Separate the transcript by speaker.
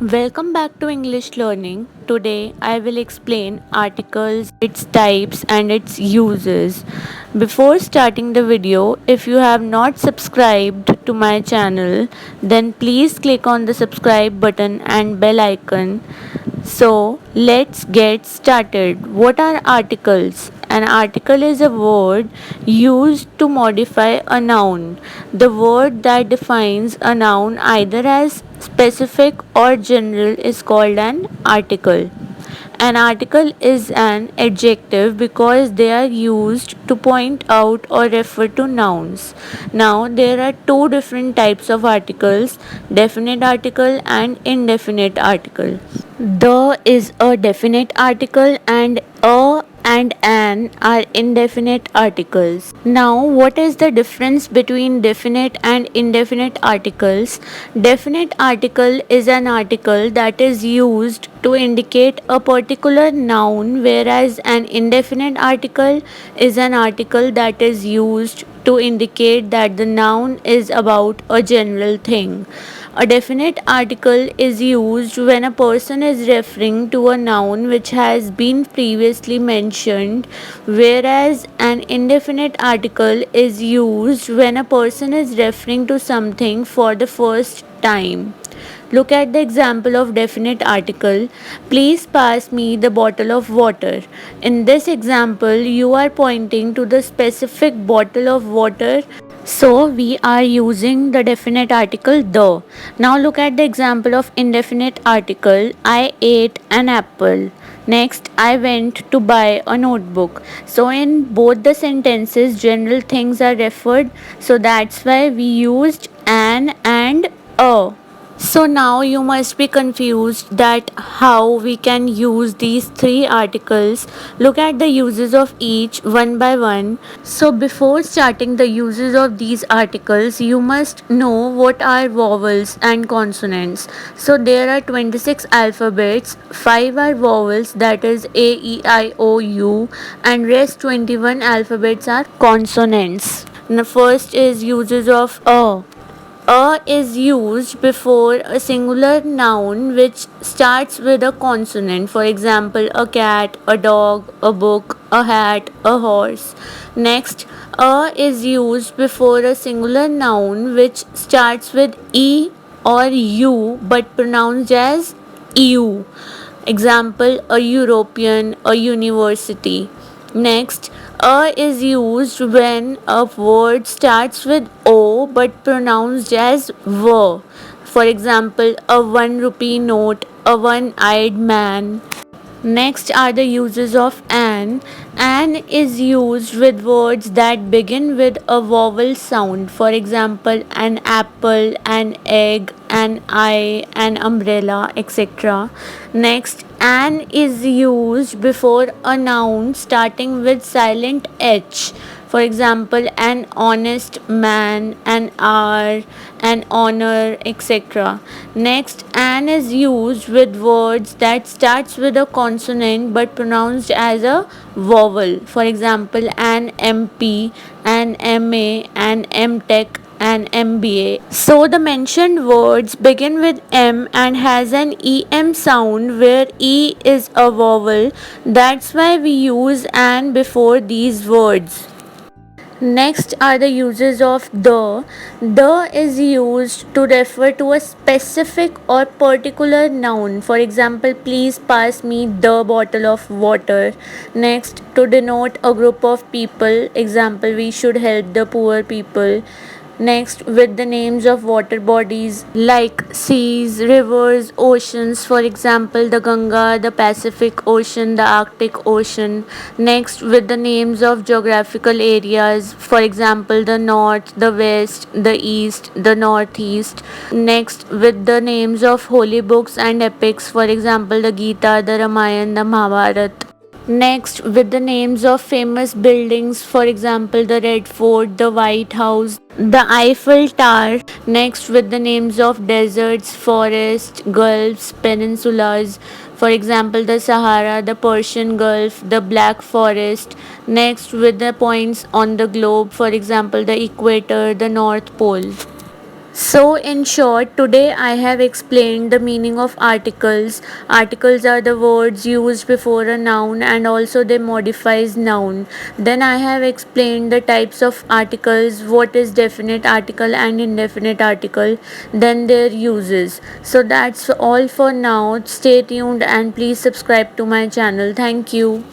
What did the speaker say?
Speaker 1: Welcome back to English Learning. Today I will explain articles, its types, and its uses. Before starting the video, if you have not subscribed to my channel, then please click on the subscribe button and bell icon. So, let's get started. What are articles? An article is a word used to modify a noun. The word that defines a noun either as specific or general is called an article. An article is an adjective because they are used to point out or refer to nouns. Now, there are two different types of articles, definite article and indefinite article. The is a definite article and a and an are indefinite articles. Now, what is the difference between definite and indefinite articles? Definite article is an article that is used to indicate a particular noun, whereas an indefinite article is an article that is used to indicate that the noun is about a general thing. A definite article is used when a person is referring to a noun which has been previously mentioned, whereas an indefinite article is used when a person is referring to something for the first time. Look at the example of definite article. Please pass me the bottle of water. In this example, you are pointing to the specific bottle of water. So we are using the definite article the. Now look at the example of indefinite article. I ate an apple. Next, I went to buy a notebook. So in both the sentences, general things are referred. So that's why we used an and a. So now you must be confused that how we can use these three articles. Look at the uses of each one by one. So before starting the uses of these articles, you must know what are vowels and consonants. So there are 26 alphabets, 5 are vowels, that is A, E, I, O, U, and rest 21 alphabets are consonants. The first is uses of a. A is used before a singular noun which starts with a consonant. For example, a cat, a dog, a book, a hat, a horse. Next, a is used before a singular noun which starts with e or u but pronounced as eu. Example, a European, a university. Next, a is used when a word starts with o but pronounced as v. For example, a 1 rupee note, a one-eyed man. Next are the uses of an. An is used with words that begin with a vowel sound. For example, an apple, an egg, an eye, an umbrella, etc. Next, an is used before a noun starting with silent h. For example, an honest man, an hour, an honor, etc. Next, an is used with words that starts with a consonant but pronounced as a vowel. For example, an MP, an MA, an MTech, an MBA. So the mentioned words begin with M and has an EM sound where E is a vowel. That's why we use an before these words. Next are the uses of the. The is used to refer to a specific or particular noun. For example, please pass me the bottle of water. Next, to denote a group of people. Example, we should help the poor people. Next, with the names of water bodies like seas, rivers, oceans, for example, the Ganga, the Pacific Ocean, the Arctic Ocean. Next, with the names of geographical areas, for example, the north, the west, the east, the northeast. Next, with the names of holy books and epics, for example, the Gita, the Ramayana, the Mahabharata. Next, with the names of famous buildings, for example, the Red Fort, the White House, the Eiffel Tower. Next, with the names of deserts, forests, gulfs, peninsulas, for example, the Sahara, the Persian Gulf, the Black Forest. Next, with the points on the globe, for example, the equator, the North Pole. So, in short, today I have explained the meaning of articles. Articles are the words used before a noun and also they modifies noun. Then I have explained the types of articles, what is definite article and indefinite article, then their uses. So that's all for now. Stay tuned and please subscribe to my channel. Thank you.